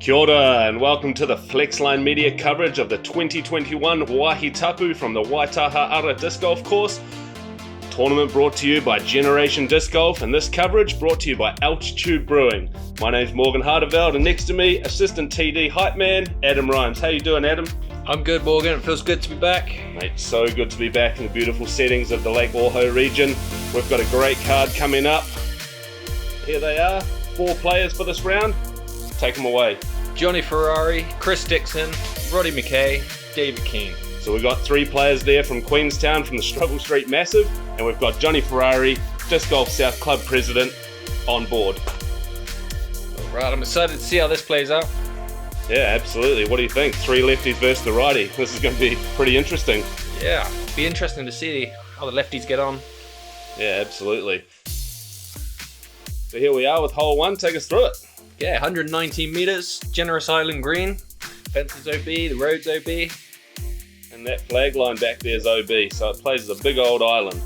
Kia ora and welcome to the Flexline Media coverage of the 2021 Wāhi Tapu from the Waitaha Ara Disc Golf Course. Tournament brought to you by Generation Disc Golf, and this coverage brought to you by Altitude Brewing. My name's Morgan Harteveld, and next to me, assistant TD hype man, Adam Rhymes. How you doing, Adam? I'm good, Morgan. It feels good to be back. Mate, so good to be back in the beautiful settings of the Lake Ohau region. We've got a great card coming up. Here they are, 4 players for this round. Take them away. Johnny Ferrari, Chris Dickson, Roddy McKay, David Keene. So we've got 3 players there from Queenstown from the Struggle Street Massive, and we've got Johnny Ferrari, Disc Golf South Club President, on board. Alright, I'm excited to see how this plays out. Yeah, absolutely. What do you think? 3 lefties versus the righty. This is going to be pretty interesting. Yeah, be interesting to see how the lefties get on. Yeah, absolutely. So here we are with hole 1. Take us through it. Yeah, 119 metres, generous island green. Fence is OB, the road's OB. And that flag line back there is OB, so it plays as a big old island.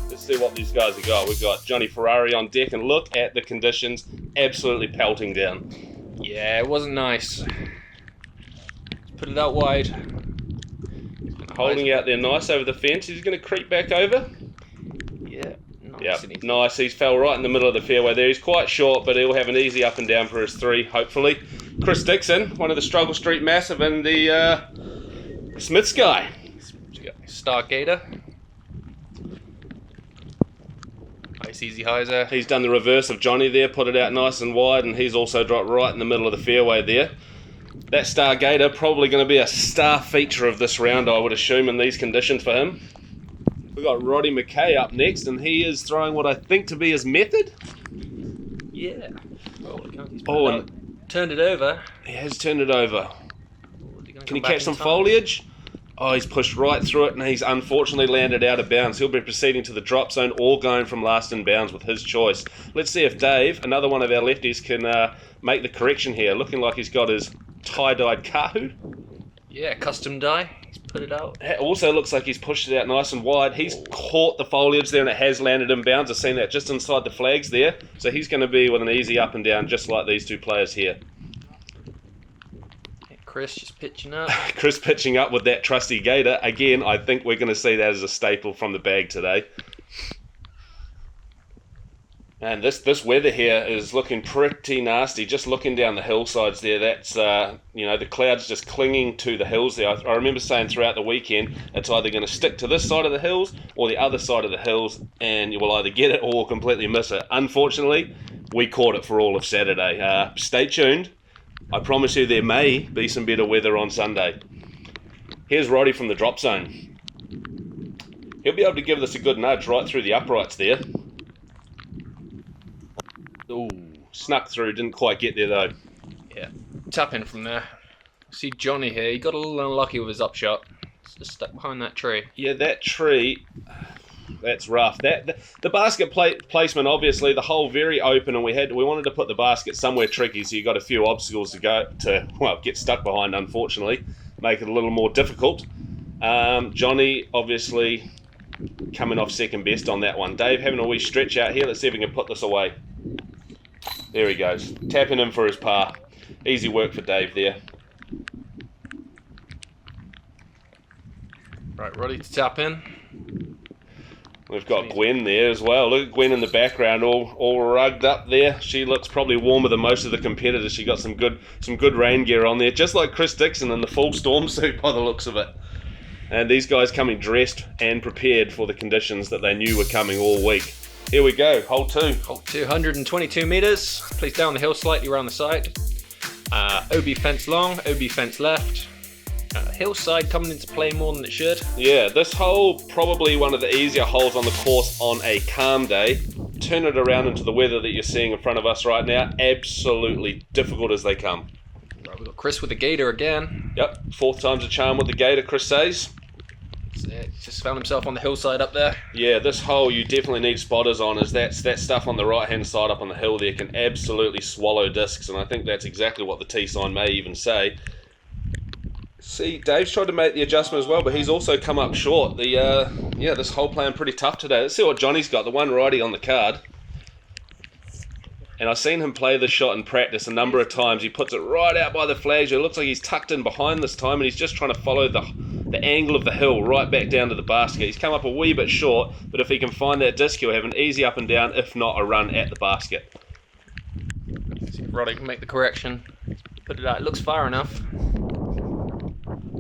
Let's see what these guys have got. We've got Johnny Ferrari on deck, and look at the conditions, absolutely pelting down. Yeah, it wasn't nice. Put it out wide. Holding out there nice over the fence. He's going to creep back over. Yeah, nice. Yep, nice. He's fell right in the middle of the fairway there. He's quite short, but he'll have an easy up and down for his 3, hopefully. Chris Dickson, one of the Struggle Street Massive, and the Smiths guy. Stargator. Nice easy hyzer. He's done the reverse of Johnny there, put it out nice and wide, and he's also dropped right in the middle of the fairway there. That Stargator probably going to be a star feature of this round, I would assume, in these conditions for him. We've got Roddy McKay up next, and he is throwing what I think to be his method. Yeah. Turned it over. He has turned it over. Can he catch some time? foliage? Oh, he's pushed right through it, and he's unfortunately landed out of bounds. He'll be proceeding to the drop zone or going from last in bounds with his choice. Let's see if Dave, another one of our lefties, can make the correction here. Looking like he's got his tie-dyed kahu. Yeah, custom dye. He's put it out. It also looks like he's pushed it out nice and wide. He's caught the foliage there, and it has landed in bounds. I've seen that just inside the flags there. So he's going to be with an easy up and down, just like these 2 players here. Chris just pitching up. Chris pitching up with that trusty gator. Again, I think we're going to see that as a staple from the bag today. And this weather here is looking pretty nasty. Just looking down the hillsides there, that's, the clouds just clinging to the hills there. I remember saying throughout the weekend, it's either going to stick to this side of the hills or the other side of the hills, and you will either get it or completely miss it. Unfortunately, we caught it for all of Saturday. Stay tuned. I promise you there may be some better weather on Sunday. Here's Roddy from the drop zone. He'll be able to give this a good nudge right through the uprights there. Ooh, snuck through, didn't quite get there though. Yeah, tap in from there. See Johnny here, he got a little unlucky with his upshot. It's just stuck behind that tree. Yeah, that tree, that's rough. The basket placement, obviously, the hole very open, and we wanted to put the basket somewhere tricky, so you got a few obstacles to get stuck behind, unfortunately, make it a little more difficult. Johnny, obviously, coming off second best on that one. Dave having a wee stretch out here. Let's see if we can put this away. There he goes, tapping in for his par. Easy work for Dave there. Right, ready to tap in. We've got Gwen there as well. Look at Gwen in the background, all rugged up there. She looks probably warmer than most of the competitors. She got some good rain gear on there, just like Chris Dickson in the full storm suit by the looks of it. And these guys coming dressed and prepared for the conditions that they knew were coming all week. Here we go, hole 2. Hole 2, 122 metres. Plays down the hill slightly around the side. OB fence long, OB fence left. Hillside coming into play more than it should. Yeah, this hole probably one of the easier holes on the course on a calm day. Turn it around into the weather that you're seeing in front of us right now. Absolutely difficult as they come. Right, we've got Chris with the gator again. Yep, 4th time's a charm with the gator, Chris says. Just found himself on the hillside up there. Yeah, this hole you definitely need spotters on, as that stuff on the right hand side up on the hill there can absolutely swallow discs, and I think that's exactly what the tee sign may even say. See, Dave's tried to make the adjustment as well, but he's also come up short. This hole playing pretty tough today. Let's see what Johnny's got, the one righty on the card. And I've seen him play this shot in practice a number of times. He puts it right out by the flags. It looks like he's tucked in behind this time, and he's just trying to follow the angle of the hill right back down to the basket. He's come up a wee bit short, but if he can find that disc, he'll have an easy up and down, if not a run at the basket. See if Roddy can make the correction. Put it out. It looks far enough.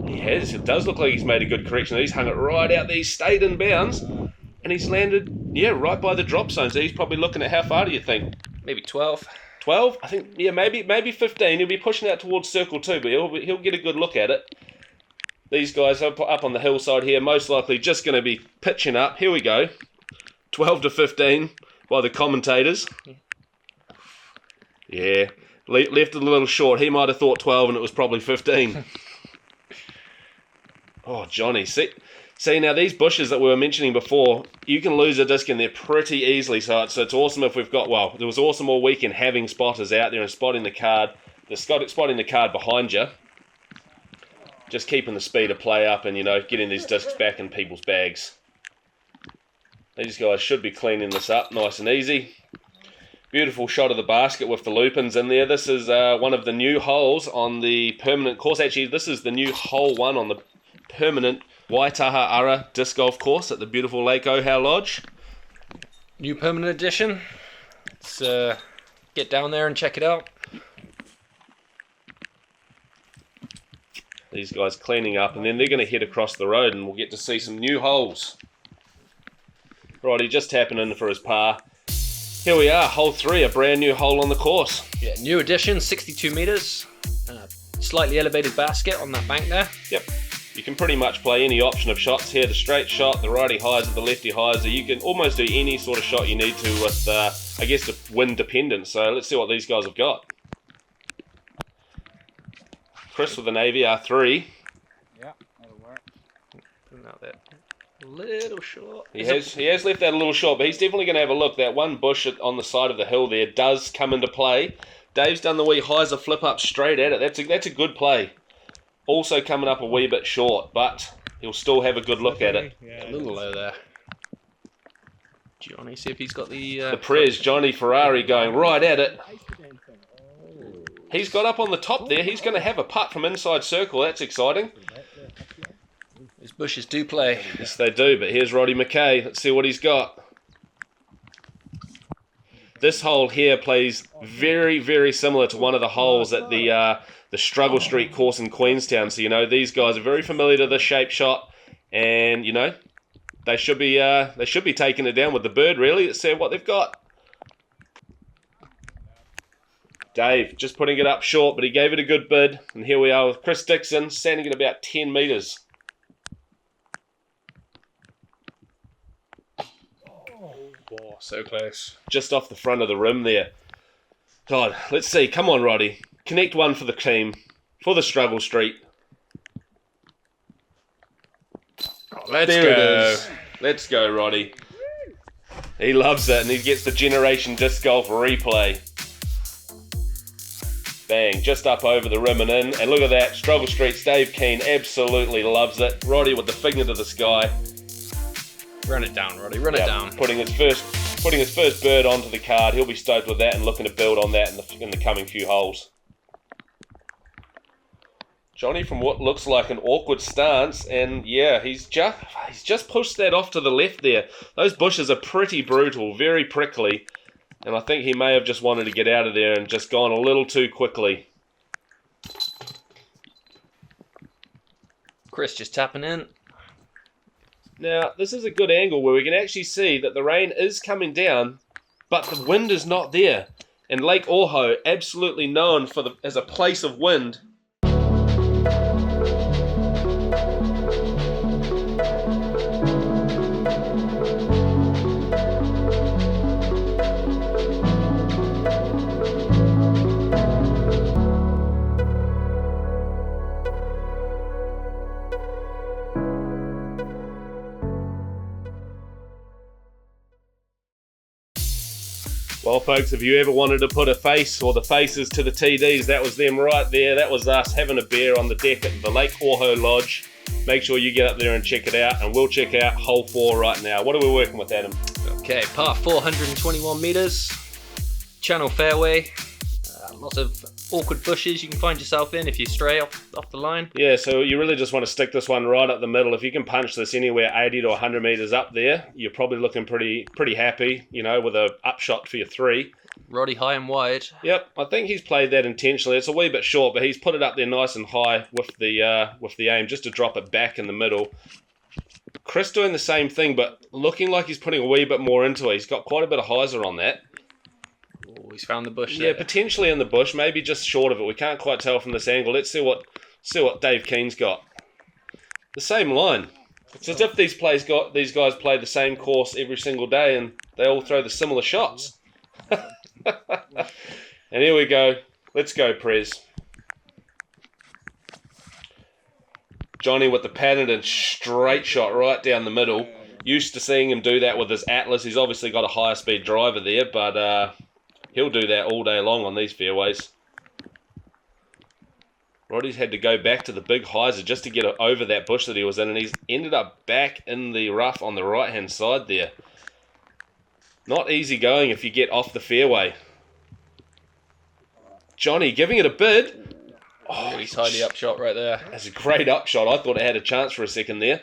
He has. It does look like he's made a good correction. He's hung it right out there. He's stayed in bounds, and he's landed, right by the drop zone. So he's probably looking at how far do you think? Maybe 12. 12? I think, maybe 15. He'll be pushing out towards circle 2, but he'll get a good look at it. These guys up on the hillside here, most likely just going to be pitching up. Here we go. 12 to 15 by the commentators. Yeah, left it a little short. He might have thought 12 and it was probably 15. Oh, Johnny, see now these bushes that we were mentioning before, you can lose a disc in there pretty easily. So it's awesome if we've got, it was awesome all weekend having spotters out there and spotting the card behind you. Just keeping the speed of play up and, getting these discs back in people's bags. These guys should be cleaning this up nice and easy. Beautiful shot of the basket with the loopins in there. This is one of the new holes on the permanent course. Actually, this is the new hole 1 on the permanent Waitaha Ara disc golf course at the beautiful Lake Ohau Lodge. New permanent edition. Let's get down there and check it out. These guys cleaning up, and then they're going to head across the road and we'll get to see some new holes. Right, he just tapping in for his par. Here we are, hole 3, a brand new hole on the course. Yeah, new addition, 62 metres. Slightly elevated basket on that bank there. Yep. You can pretty much play any option of shots here. The straight shot, the righty hyzer, the lefty hyzer. You can almost do any sort of shot you need to with, the wind dependent. So let's see what these guys have got. Chris with an AVR3. Yeah, that'll work. Out there. A little short. He has left that a little short, but he's definitely going to have a look. That one bush on the side of the hill there does come into play. Dave's done the wee hyzer flip up straight at it. That's a good play. Also coming up a wee bit short, but he'll still have a good look at it. Yeah, a little low there. Johnny, see if he's got the Prez, Johnny Ferrari going right at it. He's got up on the top there. He's going to have a putt from inside circle. That's exciting. These bushes do play. Yes, they do, but here's Roddy McKay. Let's see what he's got. This hole here plays very, very similar to one of the holes at the Struggle Street course in Queenstown. So, these guys are very familiar to this shape shot, and, they should be taking it down with the bird, really. Let's see what they've got. Dave just putting it up short, but he gave it a good bid. And here we are with Chris Dickson, standing at about 10 metres. Oh, so close. Just off the front of the rim there. God, let's see. Come on, Roddy. Connect one for the team, for the Struggle Street. Let's there go. It is. Let's go, Roddy. He loves it, and he gets the Generation Disc Golf replay. Bang, just up over the rim and in. And look at that, Struggle Street's Dave Keene absolutely loves it. Roddy with the finger to the sky. Run it down, Roddy, run it down. Putting his first bird onto the card. He'll be stoked with that and looking to build on that in the coming few holes. Johnny from what looks like an awkward stance, and yeah, he's just pushed that off to the left there. Those bushes are pretty brutal, very prickly. And I think he may have just wanted to get out of there and just gone a little too quickly. Chris just tapping in. Now, this is a good angle where we can actually see that the rain is coming down, but the wind is not there. And Lake Ohau, absolutely known as a place of wind. Well, folks, if you ever wanted to put a face or the faces to the TDs, that was them right there. That was us having a beer on the deck at the Lake Ohau Lodge. Make sure you get up there and check it out, and we'll check out hole 4 right now. What are we working with, Adam? Okay, par 421 metres. channel fairway. Lots of awkward bushes you can find yourself in if you stray off the line. Yeah, so you really just want to stick this one right up the middle. If you can punch this anywhere 80 to 100 metres up there, you're probably looking pretty happy, with a upshot for your 3. Roddy high and wide. Yep, I think he's played that intentionally. It's a wee bit short, but he's put it up there nice and high with the aim, just to drop it back in the middle. Chris doing the same thing, but looking like he's putting a wee bit more into it. He's got quite a bit of hyzer on that. Oh, he's found the bush Yeah, there. potentially in the bush, maybe just short of it. We can't quite tell from this angle. Let's see what Dave Keene's got. The same line. It's as if these guys play the same course every single day and they all throw the similar shots. And here we go. Let's go, Prez. Johnny with the patented straight shot right down the middle. Used to seeing him do that with his Atlas. He's obviously got a higher speed driver there, but he'll do that all day long on these fairways. Roddy's had to go back to the big hyzer just to get over that bush that he was in, and he's ended up back in the rough on the right-hand side there. Not easy going if you get off the fairway. Johnny giving it a bid. Oh, really tidy up shot right there. That's a great upshot. I thought it had a chance for a second there.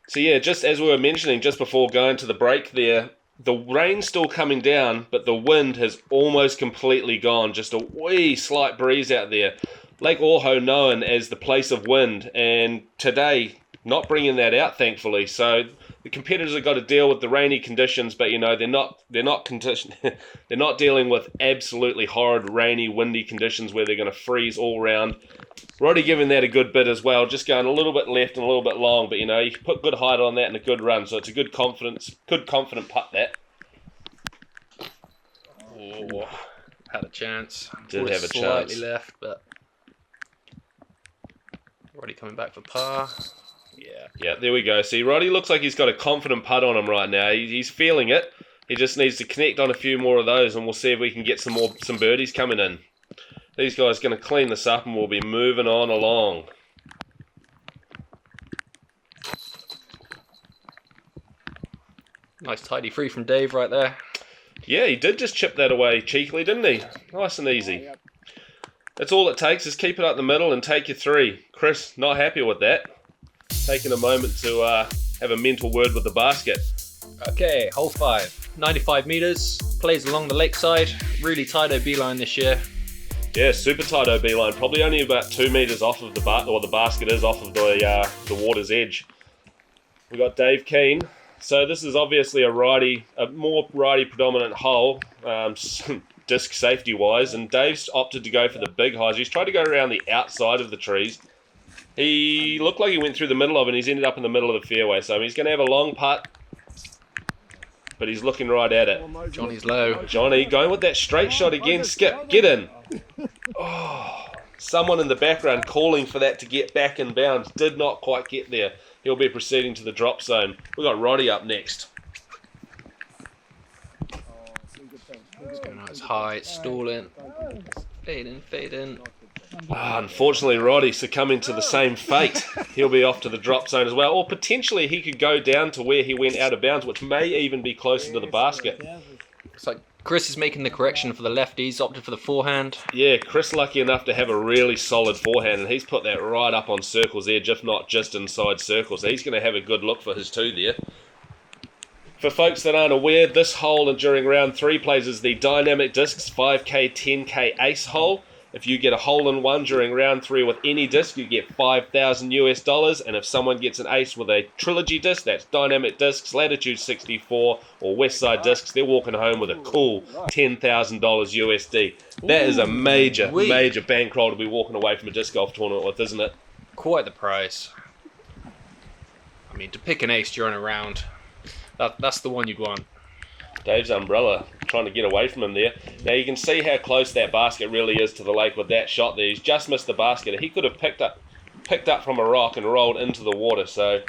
So yeah, just as we were mentioning just before going to the break there, the rain's still coming down, but the wind has almost completely gone. Just a wee slight breeze out there. Lake Ohau known as the place of wind, and today not bringing that out, thankfully. So the competitors have got to deal with the rainy conditions, but they're not dealing with absolutely horrid rainy, windy conditions where they're going to freeze all round. Roddy giving that a good bit as well, just going a little bit left and a little bit long, but you can put good height on that and a good run, so it's a good confident putt that. Oh, had a chance. Did have a slightly chance. left, but Roddy coming back for par. Yeah, there we go. See, Roddy looks like he's got a confident putt on him right now. He's feeling it. He just needs to connect on a few more of those, and we'll see if we can get some birdies coming in. These guys are going to clean this up, and we'll be moving on along. Nice tidy free from Dave right there. Yeah, he did just chip that away cheekily, didn't he? Nice and easy. That's all it takes is keep it up the middle and take your 3. Chris, not happy with that. Taking a moment to have a mental word with the basket. Okay, hole 5. 95 metres. Plays along the lakeside. Really tight OB line this year. Yeah, super tight OB line. Probably only about 2 metres off of the basket is off of the water's edge. We got Dave Keene. So this is obviously a more righty predominant hole, disc safety wise, and Dave's opted to go for the big highs. He's tried to go around the outside of the trees. He looked like he went through the middle of it, and he's ended up in the middle of the fairway. So he's going to have a long putt, but he's looking right at it. Johnny's low. Johnny going with that straight shot again. Skip, get in. Oh, someone in the background calling for that to get back in bounds. Did not quite get there. He'll be proceeding to the drop zone. We've got Roddy up next. It's going out as high, it's stalling. Fade in. Unfortunately, Roddy succumbing to the same fate. He'll be off to the drop zone as well. Or potentially he could go down to where he went out of bounds, which may even be closer to the basket. It's like Chris is making the correction for the lefties, opted for the forehand. Yeah, Chris lucky enough to have a really solid forehand, and he's put that right up on circle's edge, if not just inside circles. So he's going to have a good look for his 2 there. For folks that aren't aware, this hole during round 3 plays as the Dynamic Discs 5K, 10K Ace hole. If you get a hole in one during round 3 with any disc, you get $5,000, and if someone gets an ace with a trilogy disc, that's Dynamic Discs, Latitude 64, or Westside Discs, they're walking home with a cool $10,000 USD. That is a major bankroll to be walking away from a disc golf tournament with, isn't it? Quite the price. I mean, to pick an ace during a round, that's the one you'd want. Dave's umbrella trying to get away from him there. Now you can see how close that basket really is to the lake with that shot there. He's just missed the basket. He could have picked up from a rock and rolled into the water. So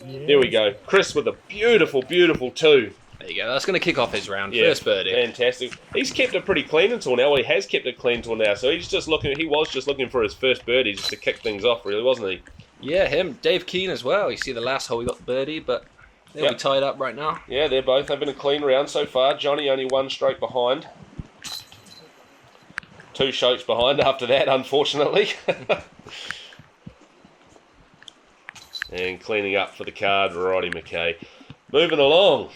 there we go. Chris with a beautiful 2. There you go. That's going to kick off his round. Yeah, First birdie. Fantastic. He's kept it pretty clean until now. Well, he has kept it clean until now. So he was just looking for his first birdie just to kick things off, really, wasn't he? Yeah, him. Dave Keene as well. You see the last hole he got the birdie, but They'll be tied up right now. Yeah, they're both having a clean round so far. Johnny only 1 stroke behind. 2 strokes behind after that, unfortunately. And cleaning up for the card, Roddy McKay. Moving along.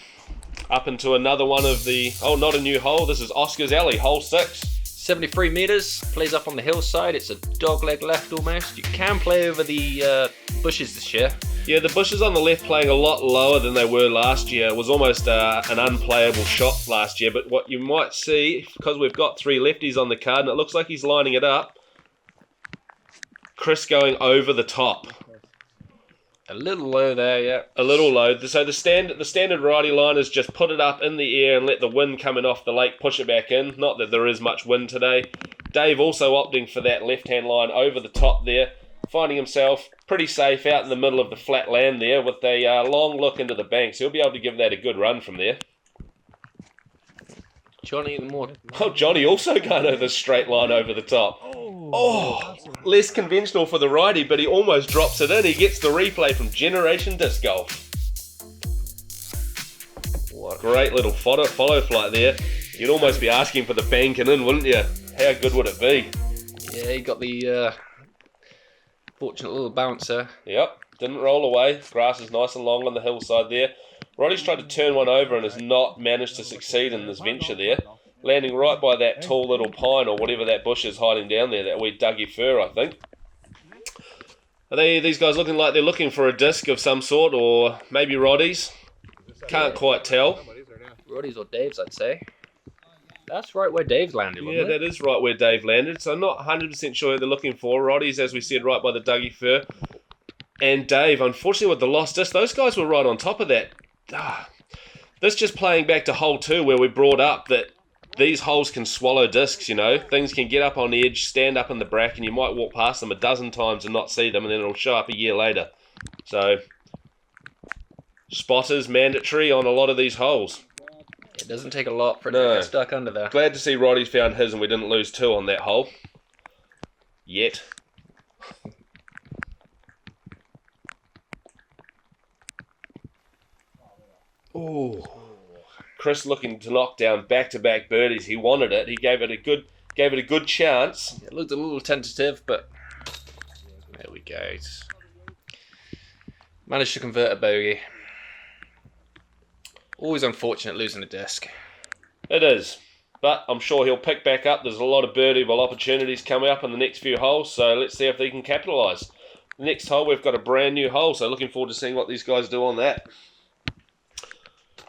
Up into another one of the... Oh, not a new hole. This is Oscar's Alley, hole 6. 73 metres, plays up on the hillside. It's a dogleg left almost. You can play over the bushes this year. Yeah, the bushes on the left playing a lot lower than they were last year. It was almost an unplayable shot last year. But what you might see, because we've got 3 lefties on the card, and it looks like he's lining it up. Chris going over the top. A little low there, yeah. A little low. So the standard righty line is just put it up in the air and let the wind coming off the lake push it back in. Not that there is much wind today. Dave also opting for that left-hand line over the top there, finding himself pretty safe out in the middle of the flat land there with a long look into the bank. So he'll be able to give that a good run from there. Johnny, the more... Oh, Johnny also going over the straight line over the top. Oh, less conventional for the righty, but he almost drops it in. He gets the replay from Generation Disc Golf. What great little follow flight there. You'd almost be asking for the banking in, wouldn't you? How good would it be? Yeah, he got the fortunate little bouncer. Yep, didn't roll away. Grass is nice and long on the hillside there. Roddy's tried to turn one over and has not managed to succeed in this venture there. Landing right by that tall little pine or whatever that bush is hiding down there, that wee Dougie fir, I think. Are these guys looking like they're looking for a disc of some sort, or maybe Roddy's? Can't quite tell. Roddy's or Dave's, I'd say. That's right where Dave's landed, wasn't Yeah, that is right where Dave landed. So I'm not 100% sure who they're looking for. Roddy's, as we said, right by the Dougie fir. And Dave, unfortunately with the lost disc, those guys were right on top of that. This just playing back to hole 2 where we brought up that these holes can swallow discs, you know. Things can get up on the edge, stand up in the brack, and you might walk past them a dozen times and not see them, and then it'll show up a year later. So, spotters mandatory on a lot of these holes. It doesn't take a lot for it to get stuck under there. Glad to see Roddy's found his and we didn't lose 2 on that hole. Yet. Oh. Chris looking to knock down back-to-back birdies. He wanted it. He gave it a good chance. It looked a little tentative, but there we go. Managed to convert a bogey. Always unfortunate losing a disc. It is, but I'm sure he'll pick back up. There's a lot of birdieable opportunities coming up in the next few holes, so let's see if they can capitalise. The next hole, we've got a brand new hole, so looking forward to seeing what these guys do on that.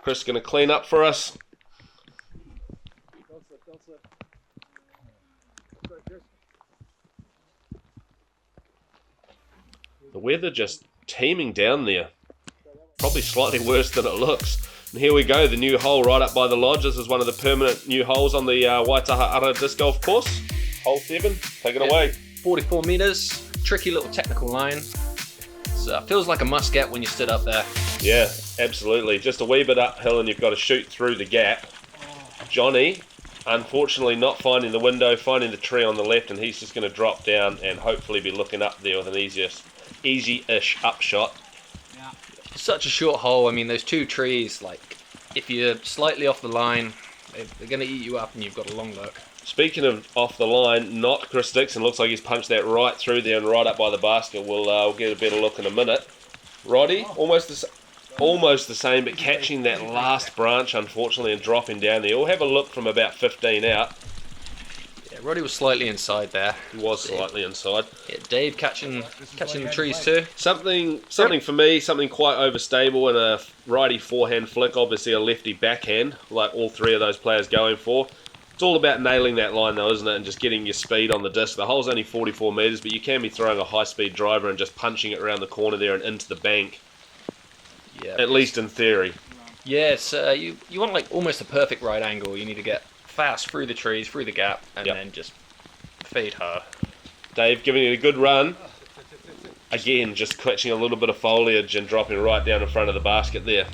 Chris going to clean up for us. The weather just teeming down there. Probably slightly worse than it looks. And here we go, the new hole right up by the lodge. This is one of the permanent new holes on the Waitaha Ara disc golf course. Hole 7, take it away. 44 metres, tricky little technical line. So feels like a must-get when you stood up there. Yeah, absolutely. Just a wee bit uphill and you've got to shoot through the gap. Johnny, unfortunately not finding the window, finding the tree on the left, and he's just going to drop down and hopefully be looking up there with an easy-ish upshot. Such a short hole. I mean, those 2 trees, like, if you're slightly off the line, they're going to eat you up and you've got a long look. Speaking of off the line, not Chris Dickson. Looks like he's punched that right through there and right up by the basket. We'll get a better look in a minute. Roddy, almost the same, but catching that last branch, unfortunately, and dropping down there. We'll have a look from about 15 out. Yeah, Roddy was slightly inside there. He was slightly inside. Yeah, Dave catching the trees too. Something for me, something quite overstable in a righty forehand flick, obviously a lefty backhand, like all 3 of those players going for. It's all about nailing that line though, isn't it, and just getting your speed on the disc. The hole's only 44 metres, but you can be throwing a high-speed driver and just punching it around the corner there and into the bank. Yeah. At least in theory. Yes, you want like almost a perfect right angle. You need to get fast through the trees, through the gap, and then just fade hard. Dave giving it a good run. Again, just catching a little bit of foliage and dropping right down in front of the basket there.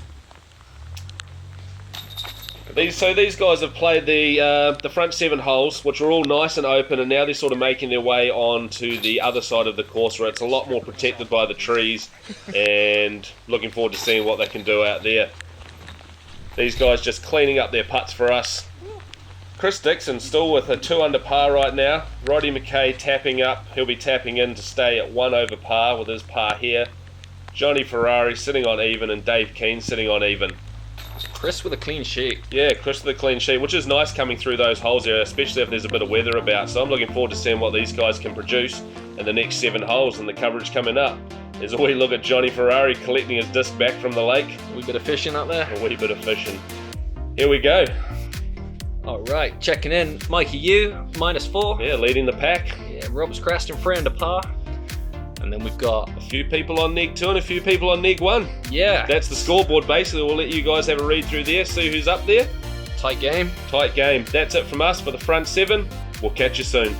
These guys have played the front 7 holes, which are all nice and open, and now they're sort of making their way on to the other side of the course where it's a lot more protected by the trees, and looking forward to seeing what they can do out there. These guys just cleaning up their putts for us. Chris Dickson still with a 2 under par right now. Roddy McKay tapping up. He'll be tapping in to stay at 1 over par with his par here. Johnny Ferrari sitting on even, and Dave Keene sitting on even. Chris with a clean sheet. Yeah, Chris with a clean sheet, which is nice coming through those holes here, especially if there's a bit of weather about. So I'm looking forward to seeing what these guys can produce in the next 7 holes and the coverage coming up. As we look at Johnny Ferrari collecting his disc back from the lake. A wee bit of fishing up there. A wee bit of fishing. Here we go. Alright, checking in. Mikey U, -4. Yeah, leading the pack. Yeah, Rob's Creston 3 under par. And then we've got a few people on neg 2 and a few people on neg 1. Yeah. That's the scoreboard basically. We'll let you guys have a read through there, see who's up there. Tight game. Tight game. That's it from us for the front 7. We'll catch you soon.